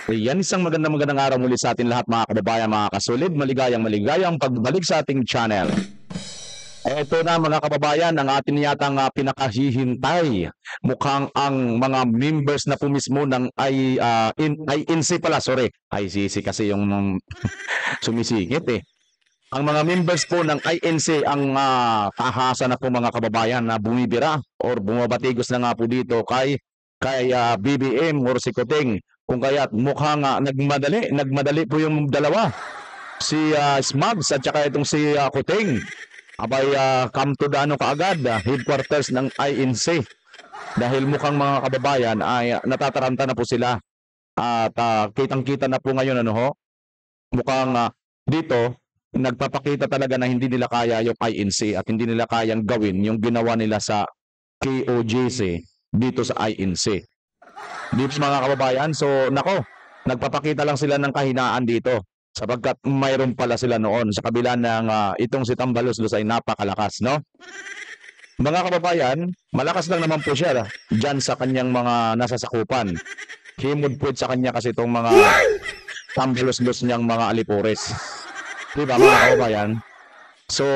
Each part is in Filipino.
Yan, isang magandang araw muli sa atin lahat mga kababayan, mga kasulid. Maligayang pagbalik sa ating channel. Ito na mga kababayan, ang atin yatang pinakahihintay. Mukhang ang mga members na po mismo ng INC pala, sorry. ICC kasi yung sumisingit eh. Ang mga members po ng INC ang kahasa na po mga kababayan na bumibira or bumabatigos na nga po dito kay BBM or si Kuting. Kung kaya't mukhang nagmadali po yung dalawa. Si Smugs at saka itong si Kuting. Abay, come to the kaagad, headquarters ng INC. Dahil mukhang mga kababayan ay natataranta na po sila. At kitang-kita na po ngayon mukhang dito nagpapakita talaga na hindi nila kaya yung INC at hindi nila kayang gawin yung ginawa nila sa KOJC dito sa INC. Dito mga kababayan, so nagpapakita lang sila ng kahinaan dito sapagkat mayroon pala sila noon sa kabila ng itong si Tambaluslos ay napakalakas, no? Mga kababayan, malakas lang naman po siya dyan sa kanyang mga nasasakupan. Himod-pud sa kanya kasi itong mga Tambaluslos niyang mga alipores. Diba mga kababayan? So,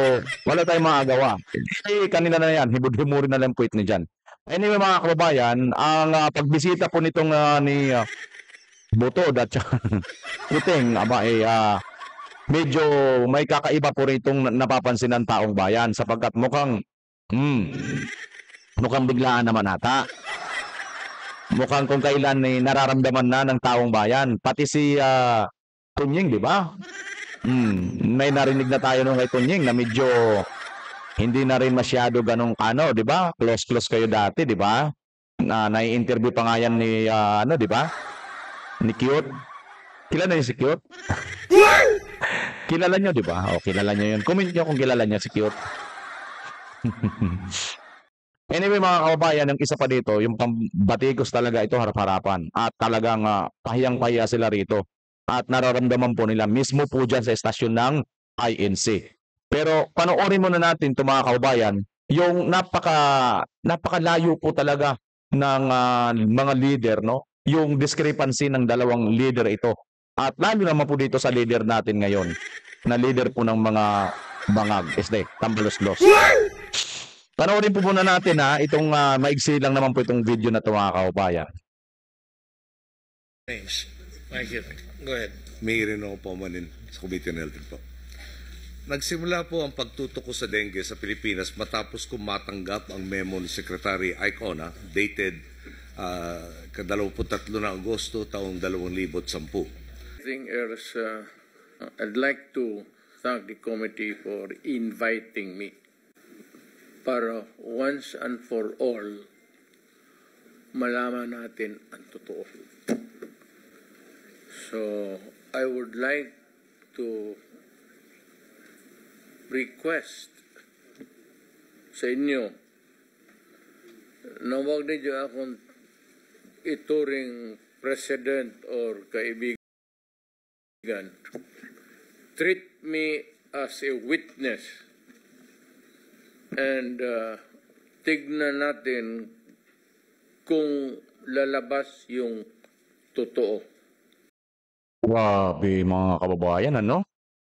wala tayong magagawa. Kanina na yan, himod-himurin na lang po ito ni dyan. Anyway mga kababayan, ang pagbisita po nitong ni Butod at Kuting, medyo may kakaiba po itong napapansin ng taong bayan sapagkat mukhang biglaan naman ata. Mukhang kung kailan nararamdaman na ng taong bayan. Pati si Tunying, di ba? May narinig na tayo nung kay Tunying na medyo hindi na rin masyado ganong di ba? Close kayo dati, di ba? Nai-interview pa nga yan ni di ba? Ni Cute. Kilala niyo si Cute? Kilala niyo, di ba? O, kilala niyo yun. Comment niyo kung kilala niyo si Cute. Anyway, mga kababayan, yung isa pa dito, yung pambatikos talaga ito harap-harapan. At talagang pahiyang-pahiya sila rito. At nararamdaman po nila mismo po dyan sa estasyon ng INC. Pero panoorin muna natin ito mga kababayan, yung napakalayo po talaga ng mga leader, no? Yung discrepancy ng dalawang leader ito. At lalo naman po dito sa leader natin ngayon, na leader po ng mga bangag, Tambaluslos. Panoorin po muna natin itong maigsi lang naman po itong video na ito mga kababayan. Go ahead. May Reno Pomanin sa Committee on Health po. Nagsimula po ang pagtutok ko sa dengue sa Pilipinas matapos kong matanggap ang memo ni Secretary Ike Ona dated 23 na Agosto taong 2010. I'd like to thank the committee for inviting me para once and for all malaman natin ang totoo. So, I would like to request sa inyo na huwag ninyo akong ituring president or kaibigan. Treat me as a witness and tignan natin kung lalabas yung totoo. Grabe mga kababayan,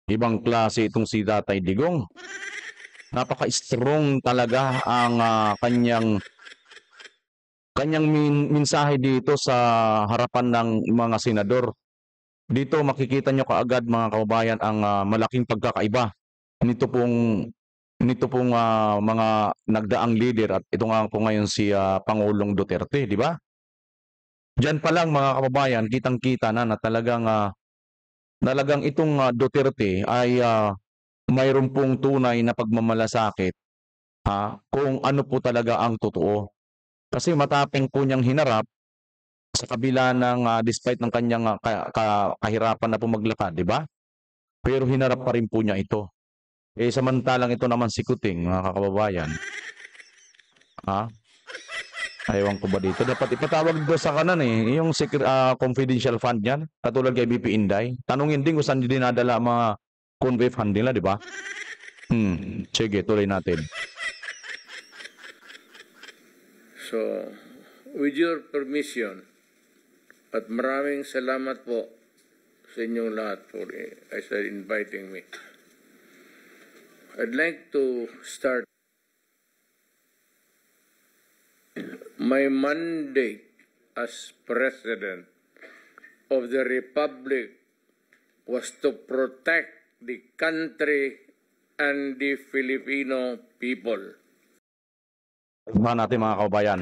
Ibang klase itong si Tatay Digong. Napaka-strong talaga ang kanyang mensahe dito sa harapan ng mga senador. Dito makikita nyo kaagad mga kababayan ang malaking pagkakaiba nito pong mga nagdaang leader at ito nga po ngayon si Pangulong Duterte, di ba? Diyan pa lang mga kababayan, kitang-kita na talagang itong Duterte ay mayroon pong tunay na pagmamalasakit kung ano po talaga ang totoo. Kasi matapang po niyang hinarap sa kabila ng despite ng kanyang kahirapan na po maglakad, di ba? Pero hinarap pa rin po niya ito. Samantalang ito naman si Kuting, mga kababayan. Ayaw ko ba dito? Dapat ipatawag doon sa kanan yung confidential fund niyan, katulad kay BP Inday. Tanungin din kung saan dinadala mga convey fund nila, di ba? Sige, tuloy natin. So, with your permission, At maraming salamat po sa inyong lahat for inviting me. I'd like to start. My mandate as President of the Republic was to protect the country and the Filipino people. Tignan natin mga kababayan.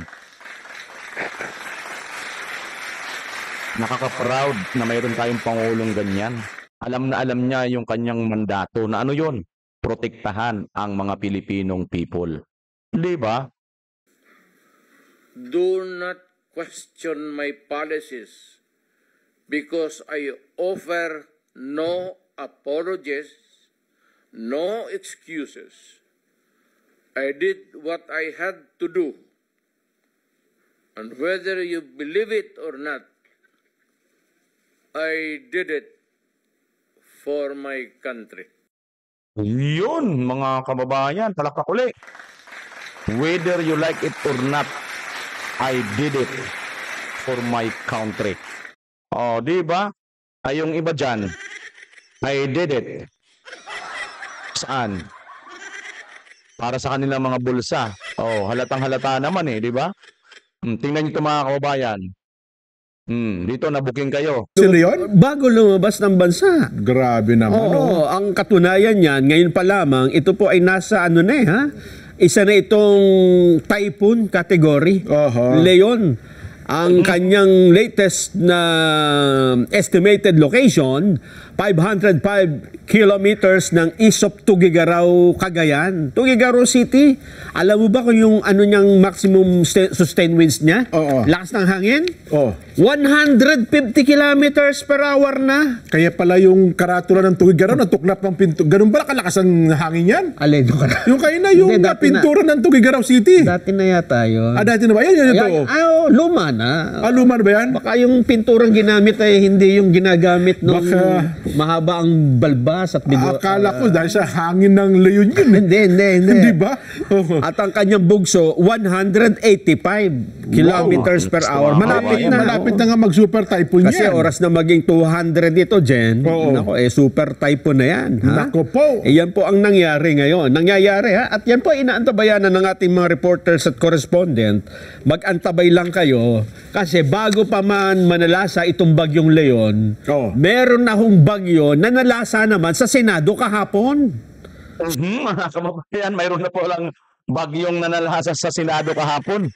Nakaka-proud na mayroon tayong Pangulong ganyan. Alam na alam niya yung kanyang mandato na ano yun? Protektahan ang mga Pilipinong people. Di ba? Do not question my policies because I offer no apologies, no excuses. I did what I had to do. And whether you believe it or not, I did it for my country. Yun, mga kababayan, palakpak uli. Whether you like it or not, I did it for my country. Oh, di ba? Ay, yung iba dyan, I did it. Saan? Para sa kanilang mga bulsa. Oh, halatang halata naman eh, di ba? Tingnan nyo ito mga kababayan. Dito nabuking kayo. Sino yun? Bago lumabas ng bansa. Grabe naman. Oo, ang katunayan niyan, ngayon pa lamang, ito po ay nasa ano na ha? Isa na itong typhoon category. Aha. Leon, ang kanyang latest na estimated location, 505 kilometers ng east of Tugigaraw, Cagayan. Tugigaraw City. Alam mo ba kung yung ano niyang maximum sustained winds niya? Oo. Lakas ng hangin? Oh. 150 kilometers per hour na. Kaya pala yung karatula ng Tugigaraw natuklap ng pinto. Ganun ba kalakas ang hangin yan? Alin yung Yung kayo na yung Hindi, dati na. pintura ng Tugigaraw City. Dati na yata yun. Dati na ba? Yan ito. Luma na. Luma na ba yan? Baka yung pinturang ginamit ay hindi yung ginagamit nung Baka- mahaba ang balbas at bigo. Akala ko dahil sa hangin ng leyon yun. Hindi. Hindi ba? Oo. At ang kanyang bugso, 185 kilometers per hour. Malapit na. Malapit na nga mag-super typhoon Kasi yan. oras na maging 200 ito, Jen. Oo. Nako, super typhoon na yan. Ha? Nako po. Yan po ang nangyari ngayon. Nangyayari ha. At yan po inaantabayanan ng ating mga reporters at correspondent. Mag-antabay lang kayo. Kasi bago pa man manalasa itong bagyong Leon, Oo. meron na hong bagyo na nalasa naman sa Senado kahapon. Mga kababayan, mayroon na po lang bagyong nanalasa sa Senado kahapon.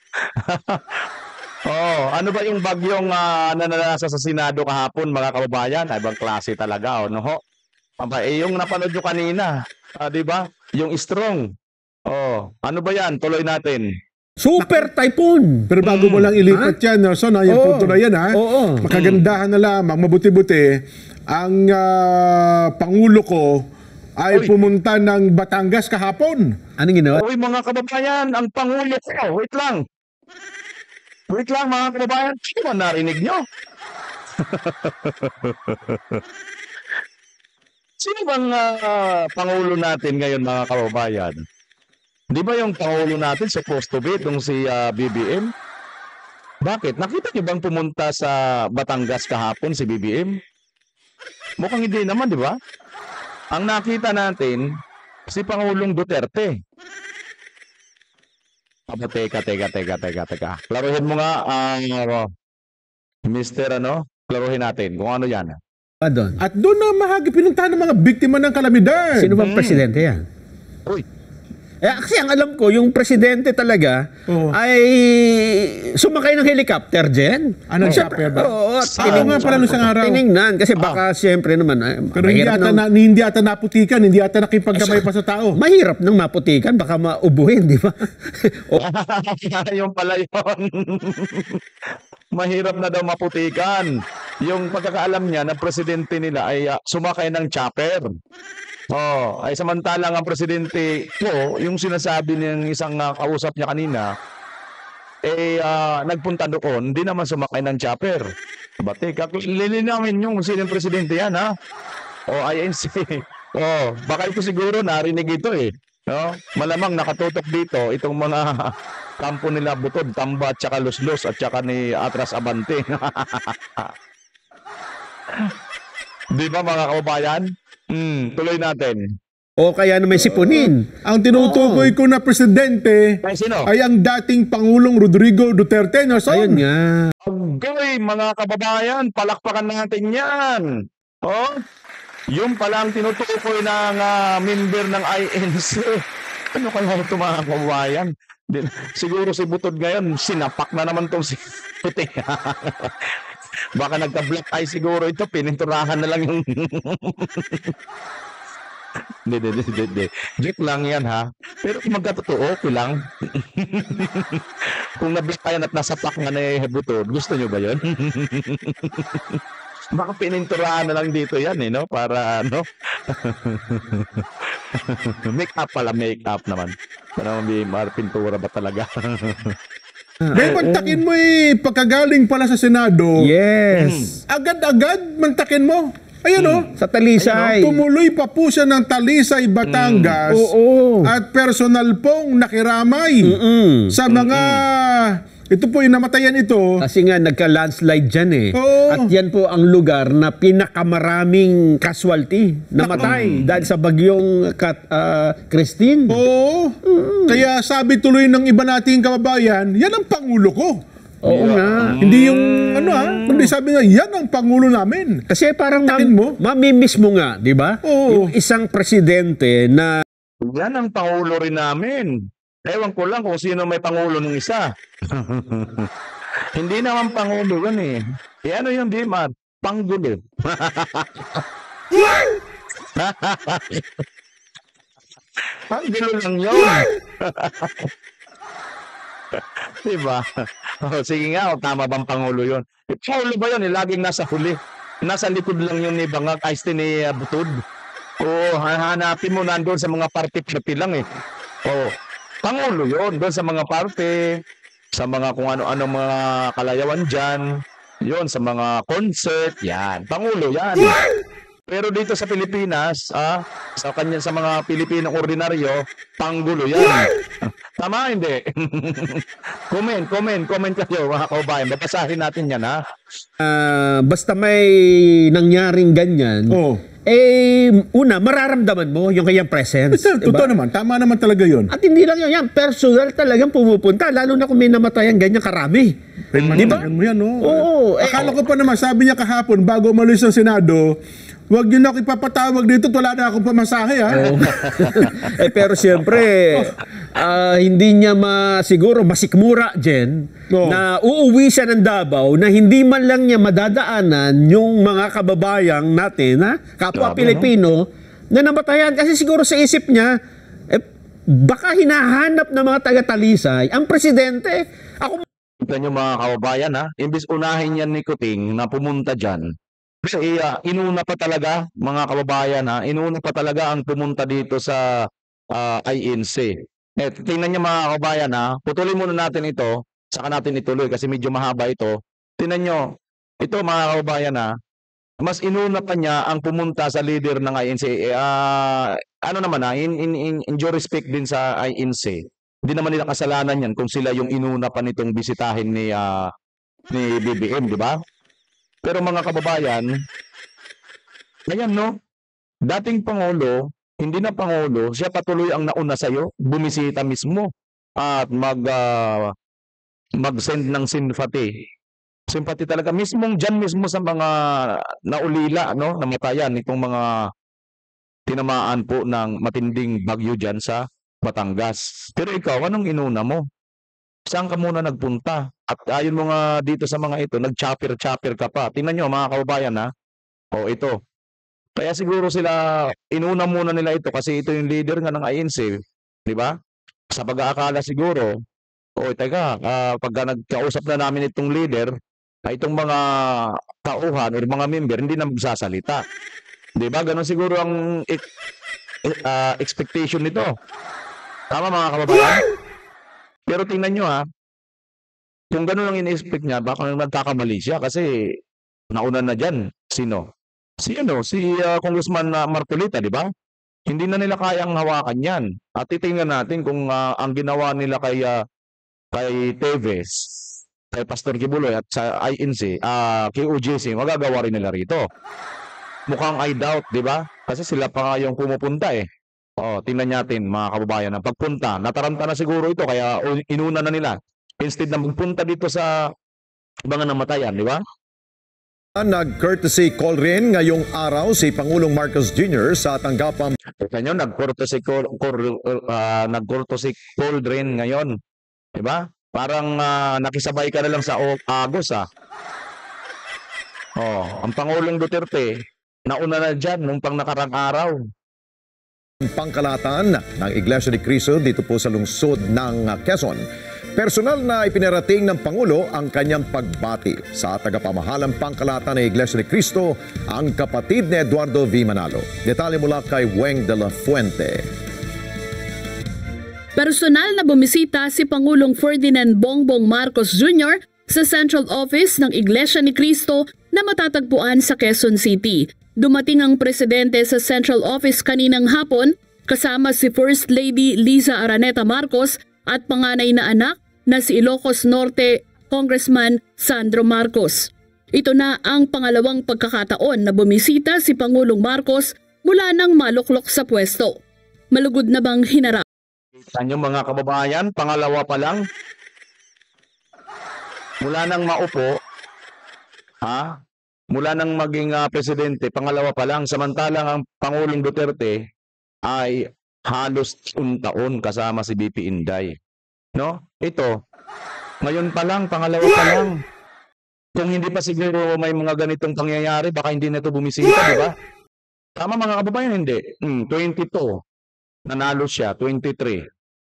Ano ba yung bagyong nanalasa sa Senado kahapon, mga kababayan? Ay, ibang klase talaga, no ho? Yung napanood nyo kanina, di ba? Yung strong. Ano ba yan? Tuloy natin. Super typhoon. Pero bago mo lang ilipat yan, Nelson, yung Oo. punto na yan, ha? Oo. Makagandahan na lamang, mabuti-buti, ang Pangulo ko ay Oy. pumunta ng Batangas kahapon. Anong ginawa? Uy, mga kababayan, ang Pangulo ko. Wait lang. Wait lang, mga kababayan. Sino ba narinig nyo? Sino bang Pangulo natin ngayon, mga kababayan? Di ba yung Pangulo natin supposed to be itong si BBM? Bakit? Nakita niyo bang pumunta sa Batangas kahapon si BBM? Mukhang hindi naman, di ba? Ang nakita natin, si Pangulong Duterte. Teka. Klaruhin mo nga, Mr. Klaruhin natin kung ano yan. Doon. At doon na mahagi pinuntahan ng mga biktima ng kalamidad. Sino bang presidente yan? Uy, Kasi ang alam ko, yung presidente talaga Oo. ay sumakay ng helicopter, Jen. Anong helicopter ba? Oo. Ako nga pala nung isang araw. Tinignan. Kasi baka siyempre naman, Pero hindi ata naputikan, hindi ata nakipagkamay pa sa tao. mahirap nang maputikan, baka maubuhin, di ba? yung pala yun. Mahirap na daw maputikan. Yung pagkakaalam niya na presidente nila ay sumakay ng chopper. Ay samantalang ang presidente ko, yung sinasabi ng isang kausap niya kanina, nagpunta doon, hindi naman sumakay ng chopper. Teka, lilinawin nyo kung sino yung presidente yan, ha? INC. Baka ito siguro narinig ito eh. No? Malamang nakatutok dito itong mga kampo nila Butod, Tamba at saka Luslus at saka ni Atras Abante. Di ba mga kababayan? Tuloy natin. O kaya naman sipunin. Ang tinutukoy ko na presidente Ay, sino? ay ang dating Pangulong Rodrigo Duterte. Nelson. Ayun nga. Okay, mga kababayan, palakpakan natin yan. Oh, yung palang tinutukoy ng member ng INC. Ano kaya ito mga kababayan? Siguro si Butod ngayon, sinapak na naman tong si Puti. Baka nagka-black eye siguro ito, pininturahan na lang yung... Hindi. Joke lang yan ha. Pero kung magkatotoo, okay lang. Kung na-black eye at nasapak nga na Butod, gusto nyo ba yun? Baka pininturahan na lang dito yan eh, no? Para ano? Make up pala, make up naman. Para may pintura ba talaga? May mantakin mo pagkagaling pala sa Senado. Yes. Agad-agad mantakin mo. Ayun oh. Sa Talisay. Tumuloy pa po siya ng Talisay, Batangas. Oo. At personal pong nakiramay sa mga... Ito po yung namatayan ito. Kasi nga nagka-landslide dyan eh. Oo. At yan po ang lugar na pinakamaraming casualty namatay dahil sa bagyong Christine. Oo. Kaya sabi tuloy ng iba nating kababayan, yan ang Pangulo ko. Oo nga. Hindi yung kundi sabi nga, yan ang Pangulo namin. Kasi parang Takin mo? mamimiss mo nga, di ba? Oo. Yung isang presidente na Yan ang pangulo rin namin. Ewan ko lang kung sino may pangulo ng isa. Hindi naman pangulo yun eh. Ano yung di ma? Panggulo. Panggulo lang yun. Diba? Sige nga, tama bang pangulo yun? Pangulo ba yun? Laging nasa huli. Nasa likod lang yun ni Bangag Ice ni Butod. Hanapin mo nandun sa mga party-party lang eh. Pangulo yun. Doon sa mga party, sa mga kung ano-ano mga kalayawan dyan, yun, sa mga concert, yan. Pangulo yan. Pero dito sa Pilipinas, sa mga Pilipinong ordinaryo, panggulo yan. Tama, hindi? Comment kayo, mga kaubayan. Babasahin natin yan, ha? basta may nangyaring ganyan, una, mararamdaman mo yung kanyang presence. Totoo diba? naman. Tama naman talaga yun. At hindi lang yan, personal talagang pumupunta, lalo na kung may namatayan ganyan karami. Di ba? Mo yan, no? Oo. Akala ko pa naman, sabi niya kahapon, bago umalis ng Senado, wag niyo na ako ipapatawag dito, wala na akong pamasahe, ha? Pero siyempre, hindi niya siguro masikmura, Jen, na uuwi siya ng Davao na hindi man lang niya madadaanan yung mga kababayang natin, kapwa Pilipino, na namatayan. Kasi siguro sa isip niya, baka hinahanap ng mga taga-Talisay ang presidente. Kita nyo mga kababayan, ha? Imbis unahin yan ni Kuting na pumunta dyan, kasi inuna pa talaga, mga kababayan, inuna pa talaga ang pumunta dito sa INC. Tingnan niyo mga kababayan, putulin muna natin ito, saka natin ituloy kasi medyo mahaba ito. Tingnan niyo, ito mga kababayan, mas inuna pa niya ang pumunta sa leader ng INC. Ano naman, in due respect din sa INC. Hindi naman nila kasalanan yan kung sila yung inuna pa nitong bisitahin ni BBM, di ba? Pero mga kababayan, ayan no, dating Pangulo, hindi na Pangulo, siya patuloy ang nauna sa'yo, bumisita mismo at mag-send ng sympathy. Sympathy talaga, dyan mismo sa mga naulila, no, namatayan itong mga tinamaan po ng matinding bagyo dyan sa Batangas. Pero ikaw, anong inuna mo? Saan ka muna nagpunta? At ayon mo nga dito sa mga ito, nag-chopper ka pa. Tingnan nyo mga kababayan ito. Kaya siguro sila, inuna muna nila ito kasi ito yung leader nga ng INC. Di ba? Sa pag-aakala siguro, teka, pagka nagkausap na namin itong leader, itong mga tauhan o mga member, hindi na magsasalita. Di ba? Ganon siguro ang expectation nito. Tama mga kababayan? Pero tingnan nyo kung gano'n ang in-expect niya, baka nagkakamali siya kasi nauna na dyan. Sino? Si Congressman Marcolita, di ba? Hindi na nila kayang hawakan yan. At titingnan natin kung ang ginawa nila kay Teves, kay Pastor Kibuloy at sa INC, kay OJC, magagawa rin nila rito. Mukhang I doubt, di ba? Kasi sila pa nga yung pumupunta eh. Tingnan natin mga kababayan, ang pagpunta, nataranta na siguro ito, kaya inuna na nila. Instead na magpunta dito sa mga namatayan, di ba? Nag-courtesy call rin ngayong araw si Pangulong Marcos Jr. sa tanggapang Kita nyo, nag-courtesy call rin ngayon. Di ba? Parang nakisabay ka na lang sa Agos ang Pangulong Duterte, nauna na dyan nung pang nakarang araw. pangkalahatan ng Iglesia ni Cristo dito po sa lungsod ng Quezon. Personal na ipinarating ng Pangulo ang kanyang pagbati sa tagapamahalang pangkalahatan ng Iglesia ni Cristo, ang kapatid ni Eduardo V. Manalo. Detalye mula kay Weng de la Fuente. Personal na bumisita si Pangulong Ferdinand Bongbong Marcos Jr. sa Central Office ng Iglesia ni Cristo na matatagpuan sa Quezon City. Dumating ang presidente sa Central Office kaninang hapon kasama si First Lady Liza Araneta Marcos at panganay na anak na si Ilocos Norte Congressman Sandro Marcos. Ito na ang pangalawang pagkakataon na bumisita si Pangulong Marcos mula nang maluklok sa pwesto. Malugod na bang hinarap? Sa inyo mga kababayan, pangalawa pa lang. Mula nang maupo, mula nang maging presidente, pangalawa pa lang. Samantalang ang Pangulong Duterte ay halos taon kasama si BP Inday. No? Ito, ngayon pa lang, pangalawa pa lang. Kung hindi pa siguro may mga ganitong pangyayari, baka hindi na ito bumisita, di ba? Tama mga kababayan, hindi. 22, nanalo siya, 23,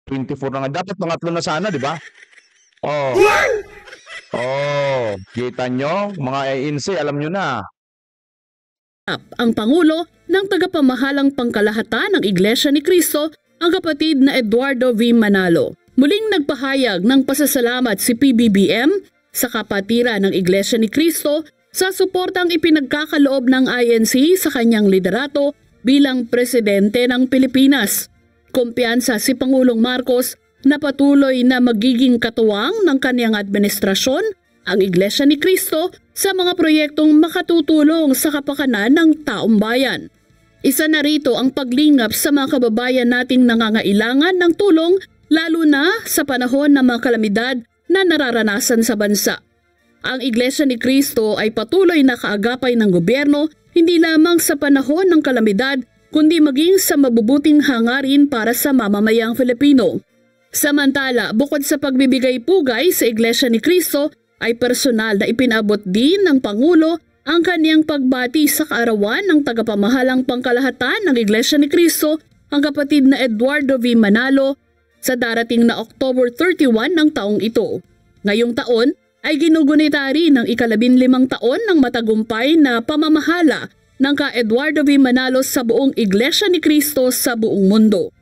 24 na nga. Dapat pangatlo na sana, di ba? Kita nyo, mga ANC, alam nyo na. Ang Pangulo ng tagapamahalang pangkalahatan ng Iglesia ni Cristo, ang kapatid na Eduardo V. Manalo. Muling nagpahayag ng pasasalamat si PBBM sa kapatiran ng Iglesia ni Cristo sa suportang ipinagkakaloob ng INC sa kanyang liderato bilang presidente ng Pilipinas. Kumpiyansa si Pangulong Marcos na patuloy na magiging katuwang ng kanyang administrasyon ang Iglesia ni Cristo sa mga proyektong makatutulong sa kapakanan ng taong bayan. Isa na rito ang paglingap sa mga kababayan nating nangangailangan ng tulong lalo na sa panahon ng mga kalamidad na nararanasan sa bansa. Ang Iglesia ni Cristo ay patuloy na kaagapay ng gobyerno hindi lamang sa panahon ng kalamidad kundi maging sa mabubuting hangarin para sa mamamayang Filipino. Samantala, bukod sa pagbibigay pugay sa Iglesia ni Cristo, ay personal na ipinabot din ng Pangulo ang kaniyang pagbati sa kaarawan ng tagapamahalang pangkalahatan ng Iglesia ni Cristo, ang kapatid na Eduardo V. Manalo, sa darating na October 31 ng taong ito. Ngayong taon ay ginugunita rin ng 15 taon ng matagumpay na pamamahala ng ka Eduardo V. Manalo sa buong Iglesia ni Cristo sa buong mundo.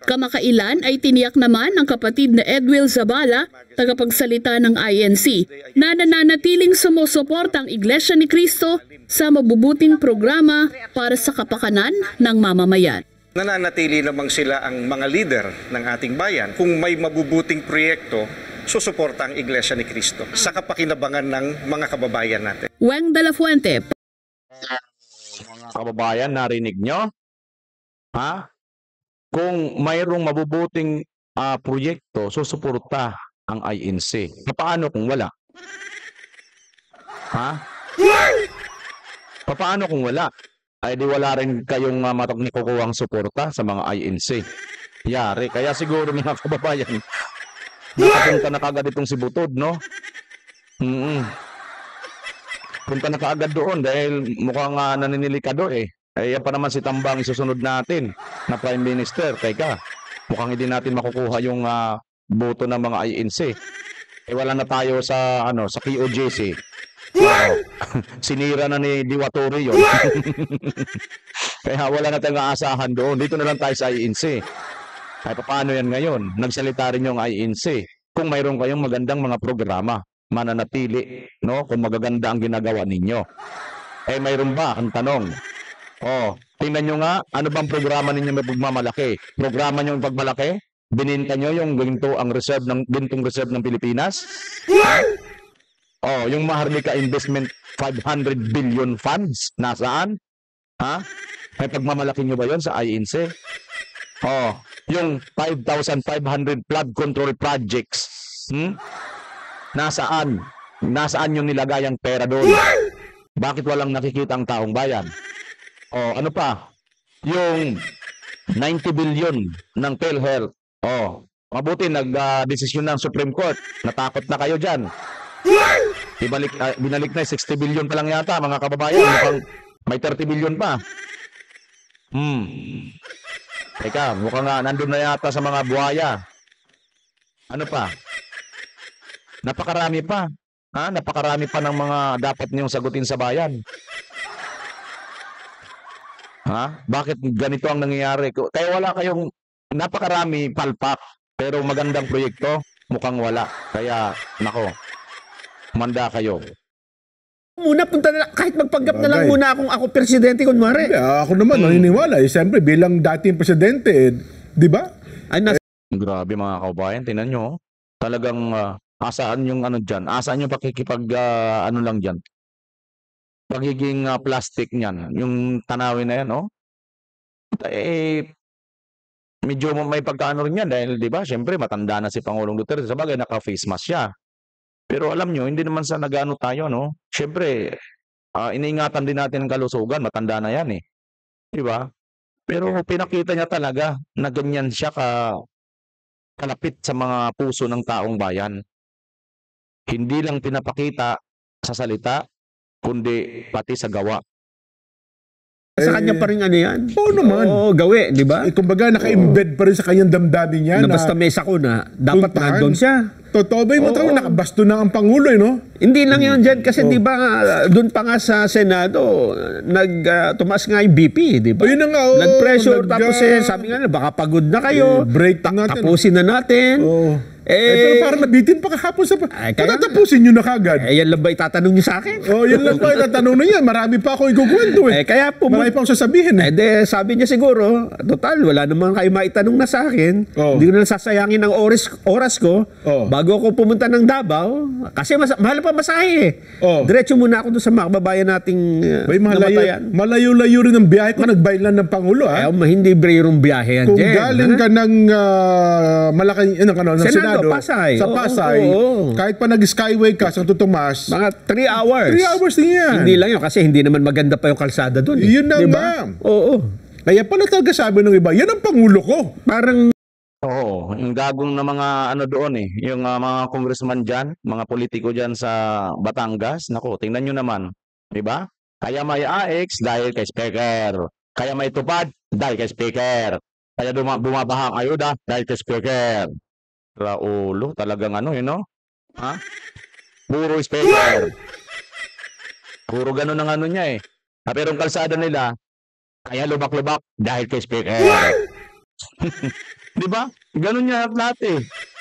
Kamakailan ay tiniyak naman ng kapatid na Edwil Zabala, tagapagsalita ng INC, na nananatiling sumusuporta ang Iglesia ni Cristo sa mabubuting programa para sa kapakanan ng mamamayan. Nananatili namang sila ang mga leader ng ating bayan. Kung may mabubuting proyekto, susuporta ang Iglesia ni Cristo sa kapakinabangan ng mga kababayan natin. Weng de la Fuente. Kababayan, narinig nyo? Kung mayroong mabubuting proyekto, susuporta ang INC. Paano kung wala? Paano kung wala? Ay di wala rin kayong nakukuhang suporta sa mga INC. Yari. Kaya siguro mga kababayan, nakapunta na kagad itong si Butod, no? Punta na kaagad doon dahil mukhang naninilikado eh. Yan pa naman si Tambang isusunod natin na Prime Minister. Teka, mukhang hindi natin makukuha yung boto ng mga INC. Wala na tayo sa sa QOJC. Sinira na ni Diwatori yun. Kaya wala na tayong aasahan doon. Dito na lang tayo sa INC. Ay paano yan ngayon? Nagsalita rin yung INC. Kung mayroon kayong magandang mga programa, mananatili, no? Kung magaganda ang ginagawa ninyo. Mayroon ba? Ang tanong. Tingnan nyo nga, ano bang programa ninyo may pagmamalaki? Programa nyo yung pagmalaki? Bininta nyo yung ginto ang reserve ng gintong reserve ng Pilipinas? Oh, yung Maharlika Investment 500 billion funds, nasaan? Ha? May pagmamalaki nyo ba yon sa INC? Oh, yung 5,500 flood control projects. Nasaan? Nasaan yung nilagay ang pera doon? Bakit walang nakikita ang taong bayan? Oh, ano pa? Yung 90 billion ng PhilHealth. Oh, mabuti nag-desisyon ng Supreme Court. Natakot na kayo dyan. Binalik na 60 billion pa lang yata, mga kababayan. Mukhang may 30 billion pa. Teka, mukhang nandun na yata sa mga buhaya. Ano pa? Napakarami pa. Napakarami pa ng mga dapat niyong sagutin sa bayan. Bakit ganito ang nangyayari? Kaya wala kayong napakarami palpak, pero magandang proyekto, mukhang wala. Kaya, nako, manda kayo. Muna, punta na lang, kahit magpanggap na lang muna akong ako presidente, kunwari. Ako naman, naniniwala. Siyempre, bilang dating presidente, di ba? Grabe mga kaubayan, tinan nyo. Talagang asaan yung ano dyan? Asaan yung pakikipag ano lang dyan? Pagiging plastic niyan, yung tanawin na yan, medyo may pagkaano rin yan dahil, di ba, syempre, matanda na si Pangulong Duterte. Sabagay, naka-face mask siya. Pero alam nyo, hindi naman sa nag-ano tayo, no? Syempre, iniingatan din natin ang kalusugan. Matanda na yan, Di ba? Pero pinakita niya talaga na ganyan siya kalapit sa mga puso ng taong bayan. Hindi lang pinapakita sa salita, kundi pati sa gawa. Sa kanya pa rin ano yan? Oo naman. Oo, gawi, di ba? Kumbaga, naka-embed pa rin sa kanyang damdamin niya. Na basta mesa ko na, dapat puntahan. nandun siya. Totoo ba yung matawag? Nakabasto na ang Pangulo, no? Hindi lang yun dyan, kasi di ba, doon pa nga sa Senado, tumaas nga yung BP, di ba? Yun na nga, Nag-pressure, tapos sabi nga na, baka pagod na kayo. Break natin. Tapusin na natin. Pero parang nabitin pa kahapon sa... Patatapusin nyo na kagad. Yan lang ba itatanong nyo sa akin? Yan lang pa itatanong na yan. Marami pa ako ikukwento Kaya marami pa akong sasabihin sabi niya siguro, total, wala naman kayo maitanong na sa akin. Hindi ko na sasayangin ang oras ko. Bago ako pumunta ng Davao, kasi mahal pa masahe Diretso muna ako doon sa mga kababayan nating namatayan. Malayo-layo rin ang biyahe ko. Nagbayad lang ng Pangulo, hindi brerong biyahe yan, Kung galing ka ng Malacanang, ng Senado, Pasay. Sa Pasay, kahit pa nag-skyway ka sa Tutumas, mga 3 hours. 3 hours din yan. Hindi lang yun, kasi hindi naman maganda pa yung kalsada doon. Yun na diba? nga. Oo. Kaya pala talaga sabi ng iba, yan ang Pangulo ko. Parang Oo, yung gagong na mga ano doon yung mga congressman dyan, mga politiko dyan sa Batangas, nako, tingnan nyo naman, di ba? Kaya may AX dahil kay Speaker, kaya may tupad dahil kay Speaker, kaya bumabahang ayuda dahil kay Speaker. Raulo, talagang Puro Speaker. Puro ganun ang ano niya Pero ang kalsada nila, kaya lubak-lubak dahil kay Speaker. Di ba? Ganun niya lahat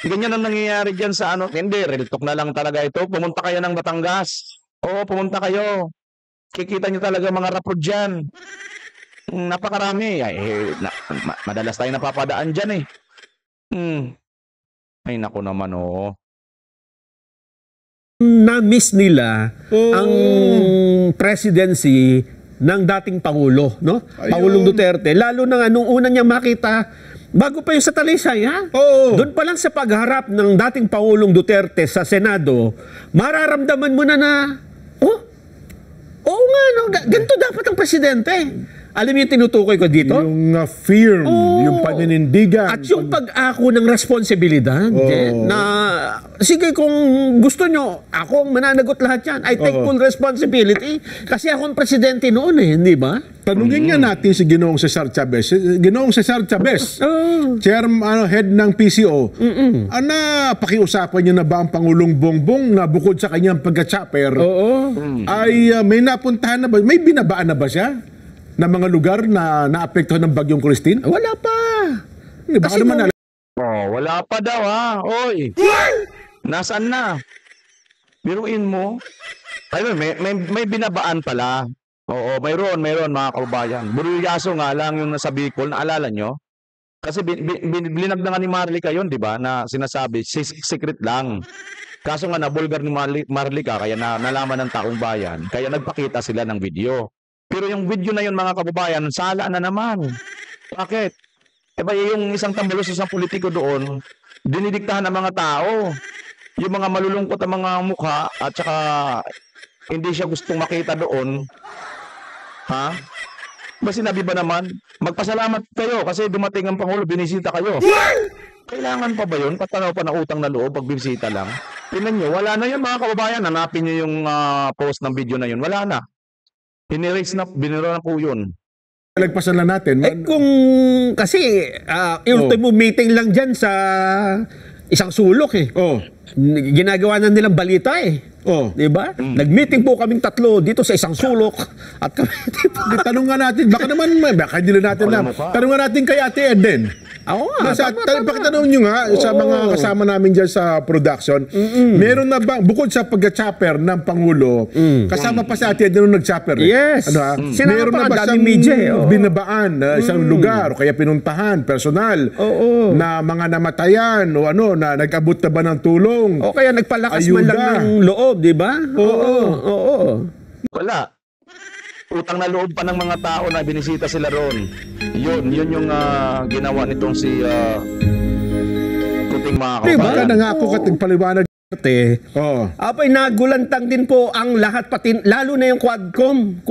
Ganyan ang nangyayari dyan sa Hindi, real talk na lang talaga ito. Pumunta kayo ng Batangas. Oo, pumunta kayo. Kikita niyo talaga mga rapod dyan. Napakarami. Madalas tayo napapadaan dyan Ay, naku naman na-miss nila ang presidency ng dating Pangulo, no? Pangulong Duterte. Lalo na nung una niyang makita, bago pa yung sa Talisay, doon pa lang sa pagharap ng dating Pangulong Duterte sa Senado, mararamdaman mo na oo nga, ganito dapat ang presidente. Alam mo yung tinutukoy ko dito? Yung firm, yung paninindigan. At yung pag-ako ng responsibilidad. Na, sige, kung gusto nyo, ako ang mananagot lahat yan. I take full responsibility. Kasi ako ang presidente noon hindi ba? Tanungin nga natin si Ginoong Cesar Chavez. Ginoong Cesar Chavez, head ng PCO. Pakiusapan niyo na ba ang Pangulong Bongbong na bukod sa kanyang pagka-chopper, ay may napuntahan na ba? May binabaan na ba siya? Na mga lugar na naapektuhan ng Bagyong Christine? Wala pa. Baka naman wala pa daw Oy. Nasaan na? Biruin mo. Ay, may binabaan pala. Oo, mayroon mga kababayan. Buryaso nga lang yung nasa Bicol, naalala nyo? Kasi binag na nga ni Marlica yun, di ba? Na sinasabi, secret lang. Kaso nga nabulgar ni Marlica, kaya nalaman ng taong bayan, kaya nagpakita sila ng video. Pero yung video na yun, mga kababayan, sala na naman. Bakit? Eh ba yung isang tambalos, isang politiko doon, dinidiktahan ng mga tao. Yung mga malulungkot ang mga mukha, at saka hindi siya gustong makita doon. Ha? Ba sinabi ba naman, magpasalamat kayo kasi dumating ang Pangulo, binisita kayo. Kailangan pa ba yun? Patanaw pa na utang na loob pag binisita lang? Tingnan nyo, wala na yun mga kababayan. Hanapin nyo yung post ng video na yun. Wala na. Inerase na, biniro na po yun. Nagpasan lang natin. Kung kasi ultimo meeting lang dyan sa isang sulok eh. Oh. Ginagawa na nilang balita eh. Oh. Di ba? Nag-meeting po kaming tatlo dito sa isang sulok at kami Tanong nga natin, baka hindi na natin alam. Tanong nga natin kay Ate Eden. Oo nga. Pakitanong nyo nga sa mga kasama namin dyan sa production, meron na ba, bukod sa pag-chopper ng Pangulo, kasama pa si Ate Eden nung nag-chopper? Yes. Sinama Meron pa na ba ang siyang daming media eh. binabaan na isang lugar, o kaya pinuntahan, personal, na mga namatayan o ano, na nag-abot na ba ng tulong? O kaya nagpalakas man lang ng loob, di ba? Oo. Wala. Utang na loob pa ng mga tao na binisita sila roon. Yun yung ginawa nitong si Kuting mga Baka kababayan. nangako kating paliwanag. Oo. Apay nagulantang din po ang lahat pati lalo na yung Quadcom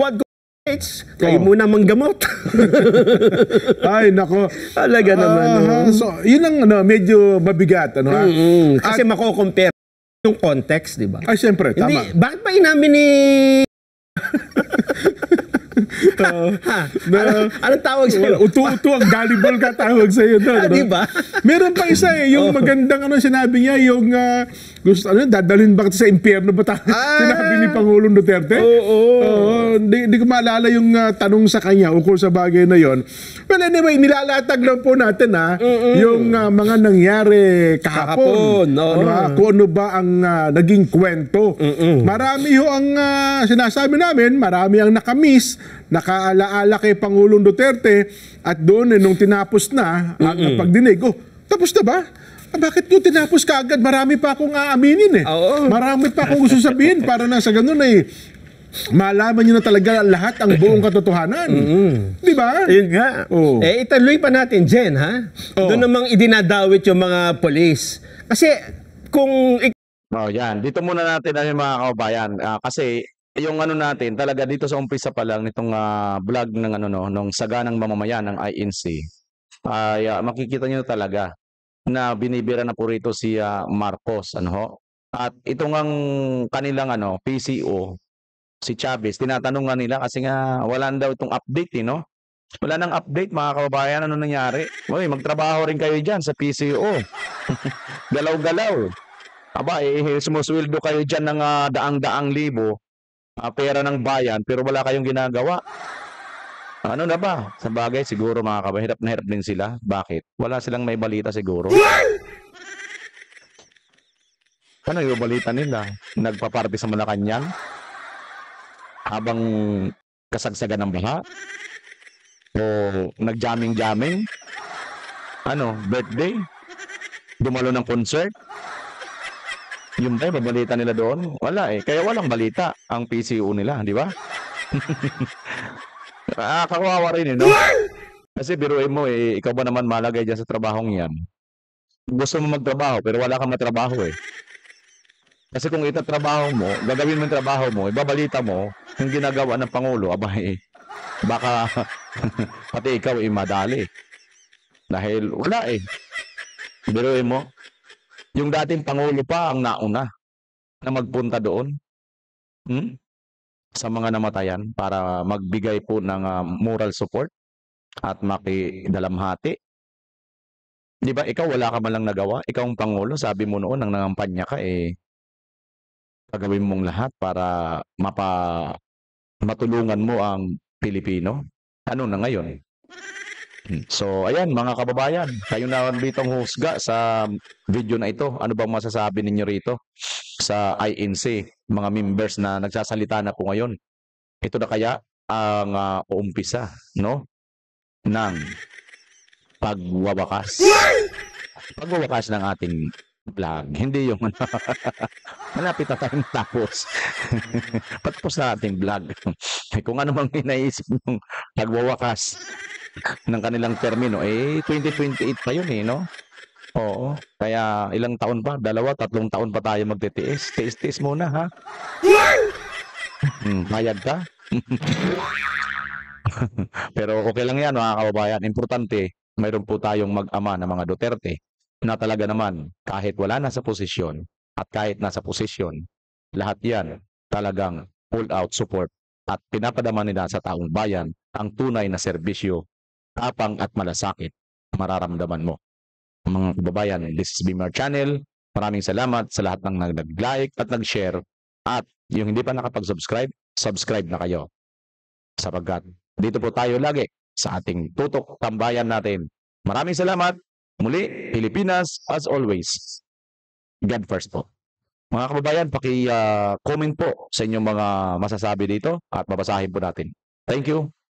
kayo muna manggamot. Ay, nako. Talaga naman. So, yun ang medyo mabigat. Kasi mako-compare yung context, di ba? Ay, siyempre, tama. Hindi, bakit ba inamin ni... Anong tawag sa'yo? Utu-utu ang gullible ka tawag sa'yo doon. Di ba? Meron pa isa yung magandang sinabi niya, yung gusto, dadalhin ba kita sa impyerno ba sinabi ni Pangulong Duterte? Hindi ko maalala yung tanong sa kanya ukol sa bagay na yon. Well, anyway, nilalatag lang po natin yung mga nangyari kahapon. Kung ano ba ang naging kwento. Marami ho ang sinasabi namin, marami ang nakamiss, nakaalaala kay Pangulong Duterte at doon nung tinapos na ang pagdinig, tapos na ba? Bakit nyo tinapos ka agad? Marami pa akong aaminin eh. Marami pa akong gusto sabihin para na sa ganun malaman nyo na talaga lahat ang buong katotohanan. Di ba? Yun nga. Ituloy pa natin, Jen, ha? Doon namang idinadawit yung mga polis. Kasi kung... Yan. Dito muna natin yung mga kababayan. Kasi yung natin, talaga dito sa umpisa pa lang nitong vlog ng nung saganang mamamayan ng INC, makikita nyo talaga na binibira na po rito si Marcos, At itong ang kanilang PCO, si Chavez, tinatanong nga nila kasi nga wala daw itong update, no? Wala nang update, mga kababayan, ano nangyari? Magtrabaho rin kayo diyan sa PCO. Galaw-galaw. Aba, sumusweldo kayo diyan ng daang-daang libo, pera ng bayan, pero wala kayong ginagawa. Ano na ba? Sa bagay, siguro mga kababayan, hirap na hirap din sila. Bakit? Wala silang may balita siguro. Ano yung balita nila? Nagpa-party sa Malacanang? Habang kasagsagan ng baha? O nag-jamming-jamming? Birthday? Dumalo ng concert? Yung ba, babalita nila doon? Wala eh. Kaya walang balita ang PCO nila, di ba? Kawawa rin no? Kasi biruin mo ikaw ba naman malagay dyan sa trabahong yan? Gusto mo magtrabaho pero wala kang matrabaho eh. Kasi kung itatrabaho mo, gagawin mo yung trabaho mo, ibabalita mo yung ginagawa ng Pangulo, baka pati ikaw madali. Dahil wala eh. Biruin mo, yung dating Pangulo pa ang nauna na magpunta doon. Sa mga namatayan para magbigay po ng moral support at makidalamhati. Di ba, ikaw wala ka man lang nagawa? Ikaw ang Pangulo, sabi mo noon nang nangampanya ka, pagawin mong lahat para matulungan mo ang Pilipino. Ano na ngayon? So, ayan mga kababayan, kayo na bitong husga sa video na ito. Ano bang masasabi ninyo rito sa INC, mga members na nagsasalita na po ngayon? Ito na kaya ang uumpisa, no? Ng pagwawakas. Pagwawakas ng ating vlog. Hindi yung malapit na tayong tapos. Patapos na ating vlog. Kung ano mang inaisip ng pagwawakas ng kanilang termino, 2028 pa yun no? Oo. Kaya ilang taon pa? 2, 3 taon pa tayo magtitiis. Tiis-tiis muna, ha? Mayag ka? Pero okay lang yan, mga kababayan. Importante, mayroon po tayong mag-ama ng mga Duterte na talaga naman, kahit wala na sa posisyon at kahit nasa posisyon, lahat yan talagang full-out support at pinapadama nila sa taong bayan ang tunay na serbisyo, tapang at malasakit mararamdaman mo. Mga kababayan, this is Bimar Channel. Maraming salamat sa lahat ng nag-like at nag-share. At yung hindi pa nakapag-subscribe, subscribe na kayo. Sapagkat dito po tayo lagi sa ating tutok tambayan natin. Maraming salamat. Muli, Pilipinas as always. God first po. Mga kababayan, paki-comment po sa inyong mga masasabi dito at babasahin po natin. Thank you.